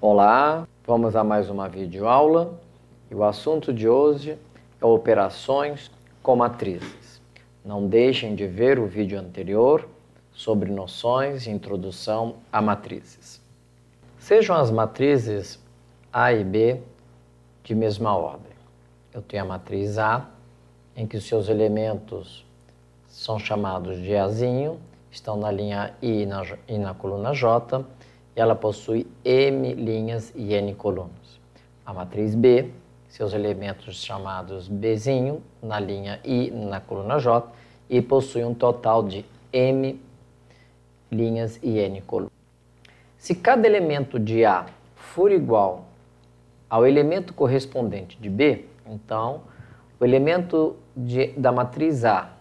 Olá, vamos a mais uma videoaula e o assunto de hoje é operações com matrizes. Não deixem de ver o vídeo anterior sobre noções e introdução a matrizes. Sejam as matrizes A e B de mesma ordem. Eu tenho a matriz A, em que os seus elementos são chamados de Azinho, estão na linha I e na coluna J, e ela possui M linhas e N colunas. A matriz B, seus elementos chamados Bzinho, na linha I e na coluna J, e possui um total de M linhas e N colunas. Se cada elemento de A for igual ao elemento correspondente de B, então o elemento da matriz A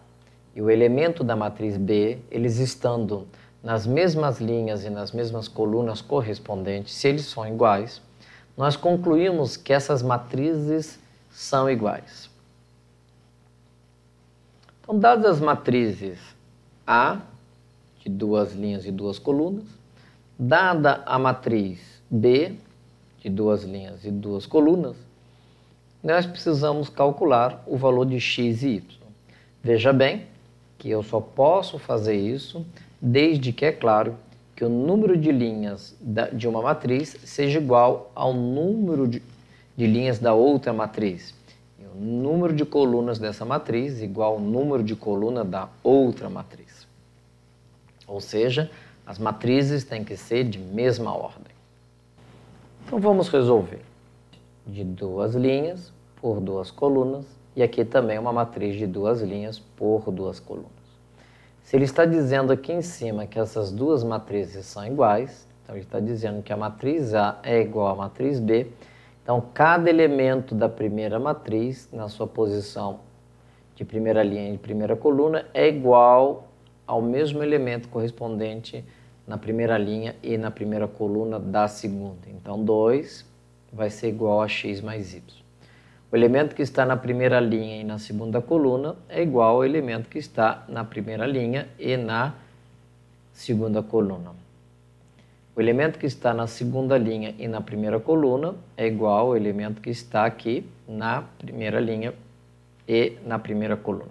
e o elemento da matriz B, eles estando nas mesmas linhas e nas mesmas colunas correspondentes, se eles são iguais, nós concluímos que essas matrizes são iguais. Então, dadas as matrizes A, de duas linhas e duas colunas, dada a matriz B, de duas linhas e duas colunas, nós precisamos calcular o valor de x e y. Veja bem que eu só posso fazer isso desde que é claro que o número de linhas de uma matriz seja igual ao número de linhas da outra matriz. E o número de colunas dessa matriz igual ao número de coluna da outra matriz. Ou seja, as matrizes têm que ser de mesma ordem. Então vamos resolver. De duas linhas por duas colunas, e aqui também uma matriz de duas linhas por duas colunas. Se ele está dizendo aqui em cima que essas duas matrizes são iguais, então ele está dizendo que a matriz A é igual à matriz B, então cada elemento da primeira matriz, na sua posição de primeira linha e de primeira coluna, é igual ao mesmo elemento correspondente na primeira linha e na primeira coluna da segunda. Então 2 vai ser igual a x mais y. O elemento que está na primeira linha e na segunda coluna é igual ao elemento que está na primeira linha e na segunda coluna. O elemento que está na segunda linha e na primeira coluna é igual ao elemento que está aqui na primeira linha e na primeira coluna.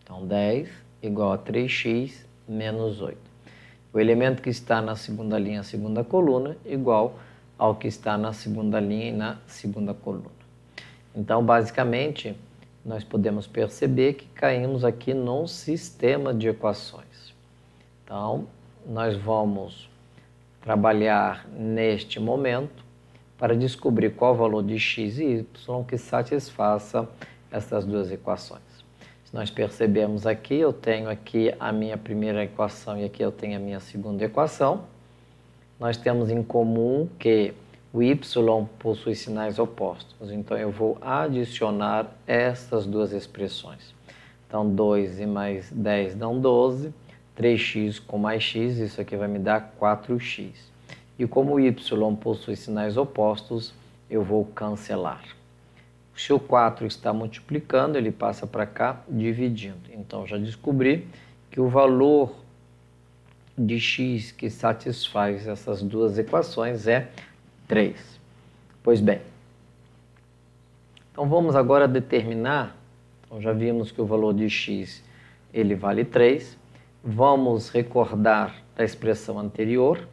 Então 10 igual a 3x menos 8. O elemento que está na segunda linha e segunda coluna igual ao que está na segunda linha e na segunda coluna. Então, basicamente, nós podemos perceber que caímos aqui num sistema de equações. Então, nós vamos trabalhar neste momento para descobrir qual o valor de x e y que satisfaça essas duas equações. Se nós percebemos aqui, eu tenho aqui a minha primeira equação e aqui eu tenho a minha segunda equação. Nós temos em comum que o y possui sinais opostos, então eu vou adicionar essas duas expressões. Então 2 e mais 10 dão 12, 3x com mais x, isso aqui vai me dar 4x. E como o y possui sinais opostos, eu vou cancelar. Se o 4 está multiplicando, ele passa para cá dividindo. Então já descobri que o valor de x que satisfaz essas duas equações é 3. Pois bem, então vamos agora determinar, então já vimos que o valor de x ele vale 3, vamos recordar a expressão anterior,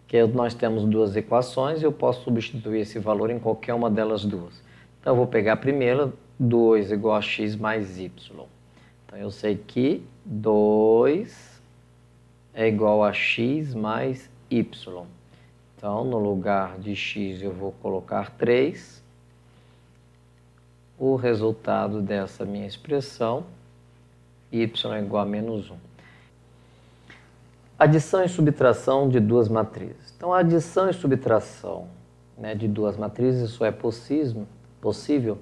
que nós temos duas equações e eu posso substituir esse valor em qualquer uma delas duas. Então eu vou pegar a primeira, 2 igual a x mais y. Então eu sei que 2 é igual a x mais y. Então, no lugar de x eu vou colocar 3. O resultado dessa minha expressão, y é igual a menos 1. Adição e subtração de duas matrizes. Então, a adição e subtração, de duas matrizes só é possível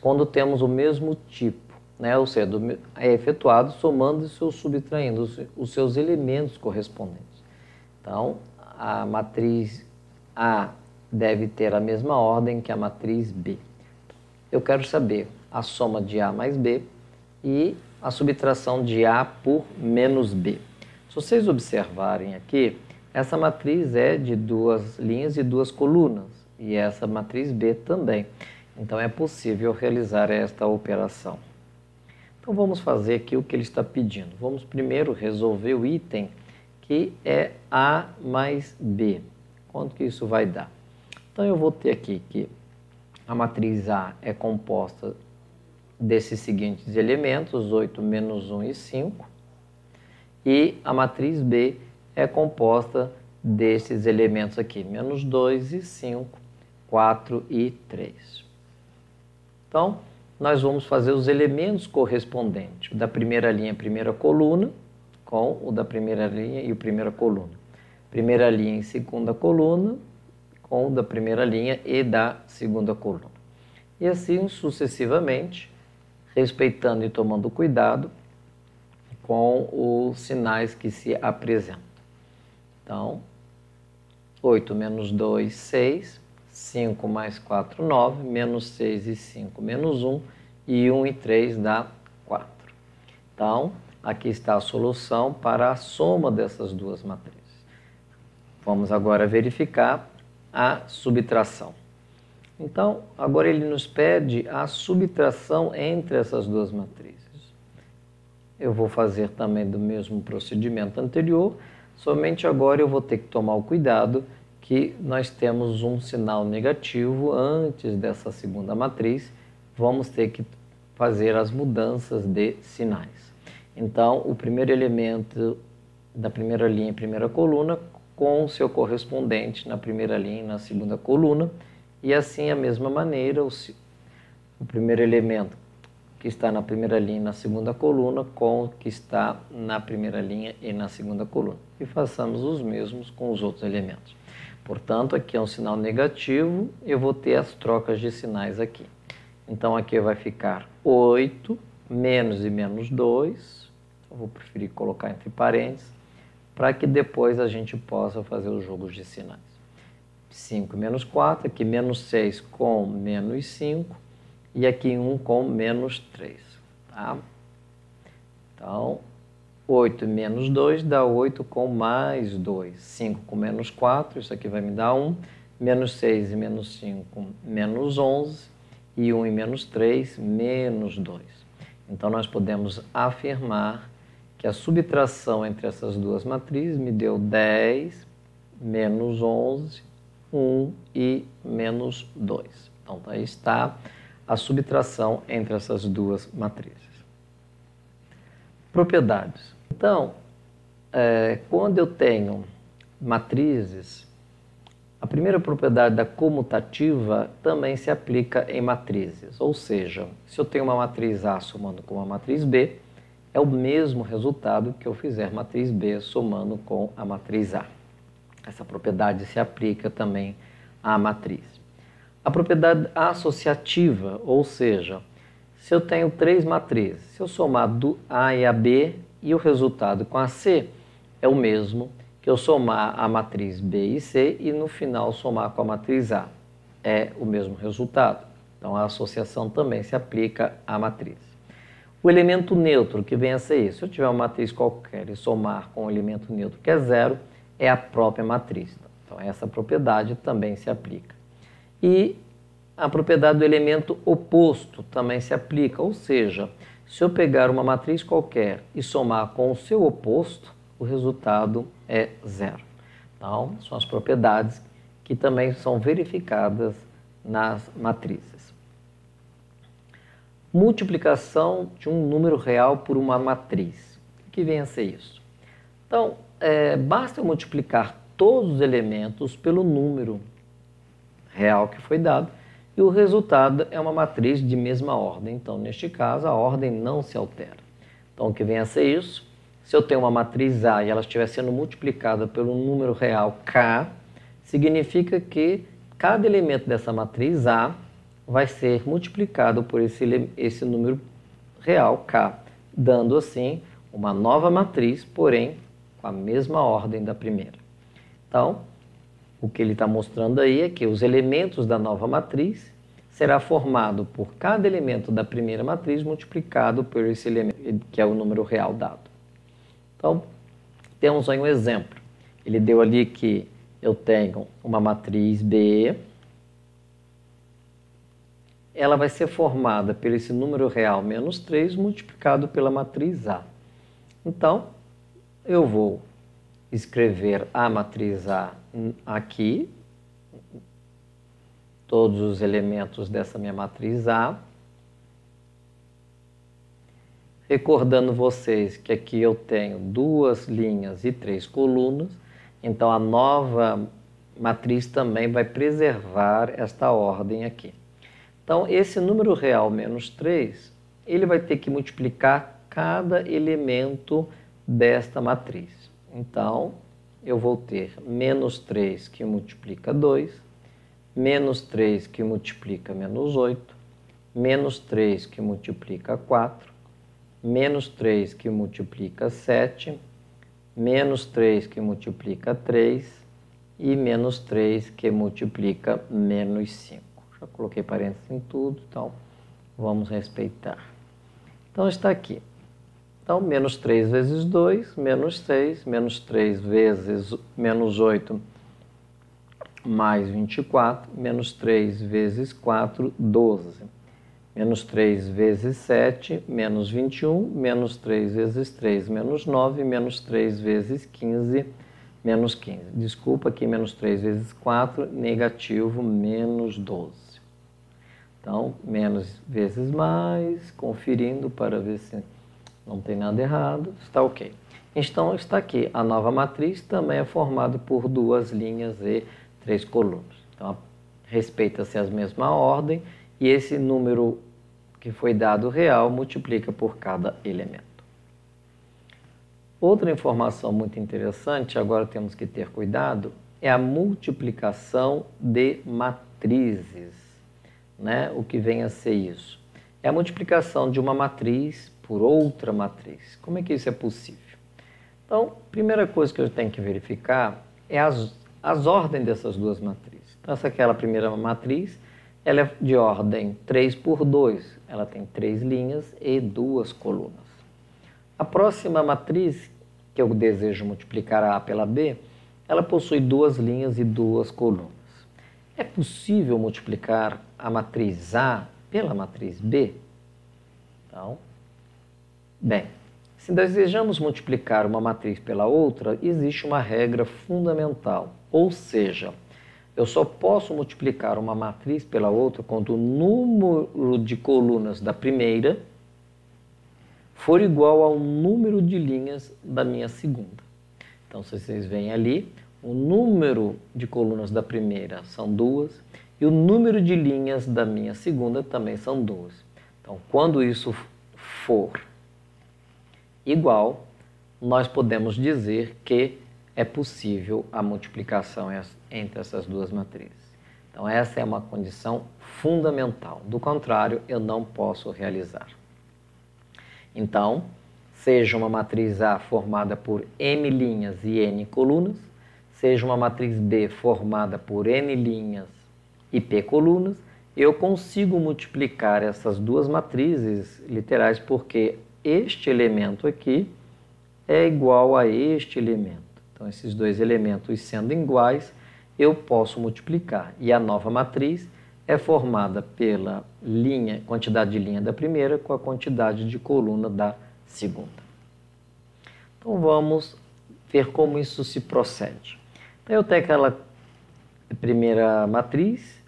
quando temos o mesmo tipo, ou seja, é efetuado somando e subtraindo os seus elementos correspondentes. Então, a matriz A deve ter a mesma ordem que a matriz B. Eu quero saber a soma de A mais B e a subtração de A por menos B. Se vocês observarem aqui, essa matriz é de 2 linhas e 2 colunas, e essa matriz B também. Então é possível realizar esta operação. Então vamos fazer aqui o que ele está pedindo. Vamos primeiro resolver o item que é A mais B. Quanto que isso vai dar? Então eu vou ter aqui que a matriz A é composta desses seguintes elementos, 8, menos 1 e 5. E a matriz B é composta desses elementos aqui, menos 2 e 5, 4 e 3. Então, nós vamos fazer os elementos correspondentes. O da primeira linha, primeira coluna, com o da primeira linha e o primeira coluna. Primeira linha e segunda coluna, com o da primeira linha e da segunda coluna. E assim sucessivamente, respeitando e tomando cuidado com os sinais que se apresentam. Então, 8 menos 2, 6, 5 mais 4, 9, menos 6 e 5, menos 1, e 1 e 3 dá 4. Então, aqui está a solução para a soma dessas duas matrizes. Vamos agora verificar a subtração. Então, agora ele nos pede a subtração entre essas duas matrizes. Eu vou fazer também do mesmo procedimento anterior, somente agora eu vou ter que tomar o cuidado que nós temos um sinal negativo antes dessa segunda matriz, vamos ter que fazer as mudanças de sinais. Então, o primeiro elemento da primeira linha e primeira coluna com o seu correspondente na primeira linha e na segunda coluna, e assim, a mesma maneira, o primeiro elemento que está na primeira linha e na segunda coluna com o que está na primeira linha e na segunda coluna. E façamos os mesmos com os outros elementos. Portanto, aqui é um sinal negativo, eu vou ter as trocas de sinais aqui. Então, aqui vai ficar 8, menos e menos 2, eu vou preferir colocar entre parênteses, para que depois a gente possa fazer os jogos de sinais. 5 menos 4, aqui menos 6 com menos 5, e aqui 1 com menos 3. Tá? Então, 8 menos 2 dá 8 com mais 2. 5 com menos 4, isso aqui vai me dar 1. Menos 6 e menos 5, menos 11. E 1 e menos 3, menos 2. Então, nós podemos afirmar que a subtração entre essas duas matrizes me deu 10, menos 11, 1 e menos 2. Então, aí está a subtração entre essas duas matrizes. Propriedades. Então, quando eu tenho matrizes, a primeira propriedade da comutativa também se aplica em matrizes. Ou seja, se eu tenho uma matriz A somando com uma matriz B, é o mesmo resultado que eu fizer matriz B somando com a matriz A. Essa propriedade se aplica também à matriz. A propriedade associativa, ou seja, se eu tenho 3 matrizes, se eu somar do A e a B e o resultado com a C, é o mesmo que eu somar a matriz B e C e no final somar com a matriz A. É o mesmo resultado. Então a associação também se aplica à matriz. O elemento neutro que vem a ser isso, se eu tiver uma matriz qualquer e somar com o elemento neutro que é 0, é a própria matriz. Então essa propriedade também se aplica. E a propriedade do elemento oposto também se aplica, ou seja, se eu pegar uma matriz qualquer e somar com o seu oposto, o resultado é 0. Então, são as propriedades que também são verificadas nas matrizes. Multiplicação de um número real por uma matriz. O que vem a ser isso? Então, basta eu multiplicar todos os elementos pelo número real que foi dado, e o resultado é uma matriz de mesma ordem. Então, neste caso, a ordem não se altera. Então, o que vem a ser isso? Se eu tenho uma matriz A e ela estiver sendo multiplicada pelo número real K, significa que cada elemento dessa matriz A vai ser multiplicado por esse número real K, dando assim uma nova matriz, porém com a mesma ordem da primeira. Então, o que ele está mostrando aí é que os elementos da nova matriz será formado por cada elemento da primeira matriz multiplicado por esse elemento, que é o número real dado. Então, temos aí um exemplo, Ele deu ali que eu tenho uma matriz B, ela vai ser formada por esse número real menos 3 multiplicado pela matriz A. Então, eu vou escrever a matriz A aqui, todos os elementos dessa minha matriz A. Recordando vocês que aqui eu tenho 2 linhas e 3 colunas, então a nova matriz também vai preservar esta ordem aqui. Então, esse número real menos 3, ele vai ter que multiplicar cada elemento desta matriz. Então, eu vou ter menos 3 que multiplica 2, menos 3 que multiplica menos 8, menos 3 que multiplica 4, menos 3 que multiplica 7, menos 3 que multiplica 3 e menos 3 que multiplica menos 5. Já coloquei parênteses em tudo, então vamos respeitar. Então está aqui. Então, menos 3 vezes 2, menos 6, menos 3 vezes menos 8, mais 24, menos 3 vezes 4, 12. Menos 3 vezes 7, menos 21, menos 3 vezes 3, menos 9, menos 3 vezes 15, menos 15. Desculpa aqui, menos 3 vezes 4, negativo, menos 12. Então, menos vezes mais, conferindo para ver se não tem nada errado, está ok. Então, está aqui. A nova matriz também é formada por 2 linhas e 3 colunas. Então, respeita-se a mesma ordem e esse número que foi dado real multiplica por cada elemento. Outra informação muito interessante, agora temos que ter cuidado, é a multiplicação de matrizes. Né? O que vem a ser isso? É a multiplicação de uma matriz por outra matriz. Como é que isso é possível? Então, a primeira coisa que eu tenho que verificar é as ordens dessas duas matrizes. Então, essa aquela primeira matriz, ela é de ordem 3 por 2. Ela tem 3 linhas e 2 colunas. A próxima matriz, que eu desejo multiplicar a A pela B, ela possui 2 linhas e 2 colunas. É possível multiplicar a matriz A pela matriz B? Então, bem, se desejamos multiplicar uma matriz pela outra, existe uma regra fundamental. Ou seja, eu só posso multiplicar uma matriz pela outra quando o número de colunas da primeira for igual ao número de linhas da minha segunda. Então, se vocês veem ali, o número de colunas da primeira são 2 e o número de linhas da minha segunda também são 2. Então, quando isso for igual, nós podemos dizer que é possível a multiplicação entre essas duas matrizes. Então, essa é uma condição fundamental. Do contrário, eu não posso realizar. Então, seja uma matriz A formada por M linhas e N colunas, seja uma matriz B formada por N linhas e P colunas, eu consigo multiplicar essas duas matrizes literais porque este elemento aqui é igual a este elemento. Então, esses dois elementos sendo iguais, eu posso multiplicar. E a nova matriz é formada pela quantidade de linha da primeira com a quantidade de coluna da segunda. Então, vamos ver como isso se procede. Então, eu tenho aquela primeira matriz,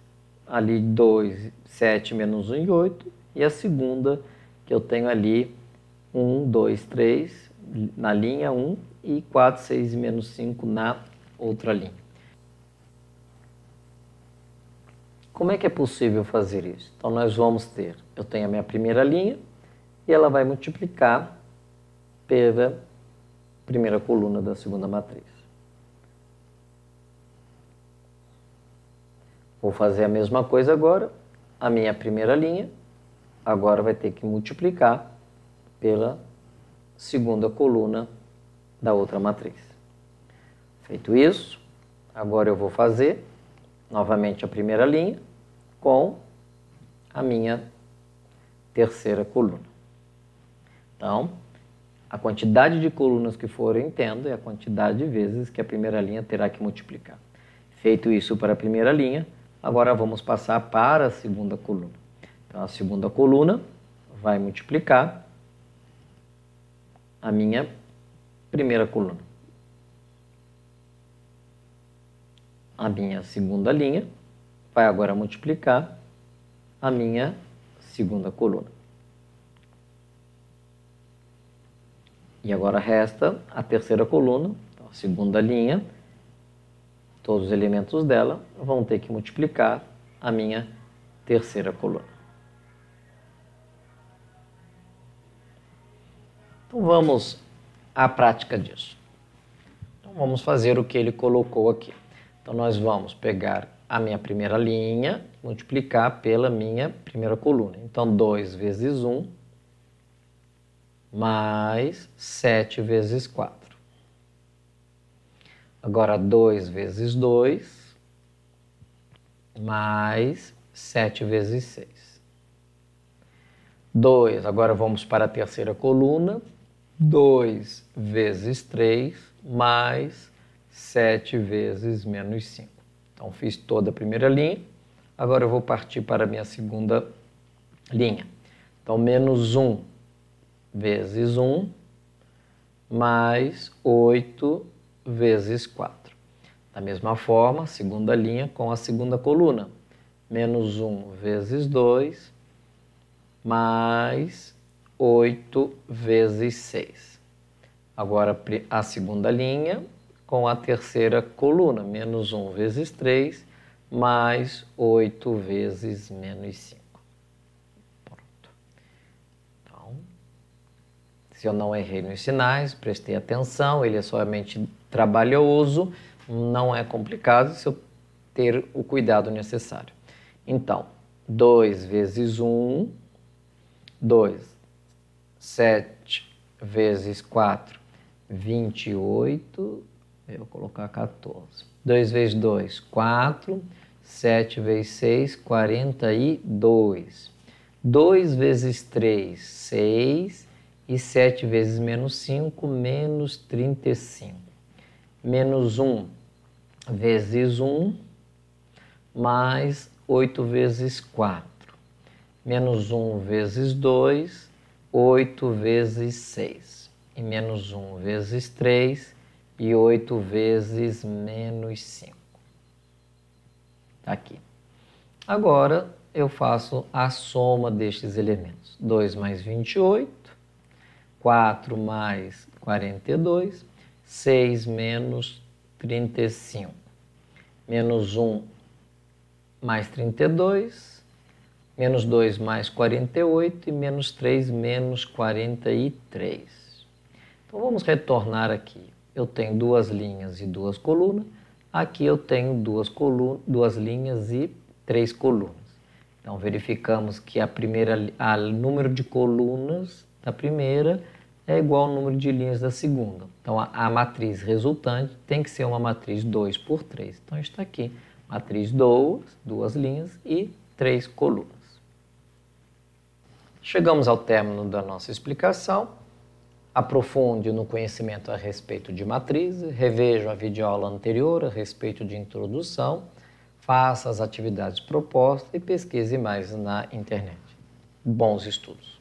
ali 2, 7 menos 1 e 8, e a segunda que eu tenho ali 1, 2, 3 na linha 1 e 4, 6 e menos 5 na outra linha. Como é que é possível fazer isso? Então, nós vamos ter, eu tenho a minha primeira linha e ela vai multiplicar pela primeira coluna da segunda matriz. Vou fazer a mesma coisa agora, a minha primeira linha agora vai ter que multiplicar pela segunda coluna da outra matriz. Feito isso, agora eu vou fazer novamente a primeira linha com a minha terceira coluna. Então, a quantidade de colunas que forem tendo e a quantidade de vezes que a primeira linha terá que multiplicar. Feito isso para a primeira linha, agora vamos passar para a segunda coluna. Então, a segunda coluna vai multiplicar a minha primeira coluna. A minha segunda linha vai agora multiplicar a minha segunda coluna. E agora resta a terceira coluna, então a segunda linha, todos os elementos dela vão ter que multiplicar a minha terceira coluna. Então vamos à prática disso. Então vamos fazer o que ele colocou aqui. Então nós vamos pegar a minha primeira linha, multiplicar pela minha primeira coluna. Então 2 vezes 1 mais 7 vezes 4. Agora 2 vezes 2 mais 7 vezes 6. 2, agora vamos para a terceira coluna. 2 vezes 3 mais 7 vezes menos 5. Então fiz toda a primeira linha. Agora eu vou partir para a minha segunda linha. Então menos 1 vezes 1 mais 8 vezes 4. Da mesma forma, segunda linha com a segunda coluna. Menos 1 vezes 2 mais 8 vezes 6. Agora a segunda linha com a terceira coluna. Menos 1 vezes 3 mais 8 vezes menos 5. Se eu não errei nos sinais, prestei atenção, ele é somente trabalhoso, não é complicado se eu ter o cuidado necessário. Então, 2 vezes 1, 2, 7 vezes 4, 28, eu vou colocar 14. 2 vezes 2, 4, 7 vezes 6, 42. 2 vezes 3, 6. E 7 vezes menos 5, menos 35. Menos 1 vezes 1, mais 8 vezes 4. Menos 1 vezes 2, 8 vezes 6. E menos 1 vezes 3, e 8 vezes menos 5. Tá aqui. Agora eu faço a soma destes elementos. 2 mais 28. 4 mais 42, 6 menos 35, menos 1 mais 32, menos 2 mais 48 e menos 3 menos 43. Então vamos retornar aqui. Eu tenho 2 linhas e 2 colunas, aqui eu tenho 2 linhas e 3 colunas. Então verificamos que o número de colunas da primeira é igual ao número de linhas da segunda. Então, a matriz resultante tem que ser uma matriz 2 por 3. Então, está aqui, matriz 2 linhas e 3 colunas. Chegamos ao término da nossa explicação. Aprofunde no conhecimento a respeito de matrizes, reveja a videoaula anterior a respeito de introdução, faça as atividades propostas e pesquise mais na internet. Bons estudos!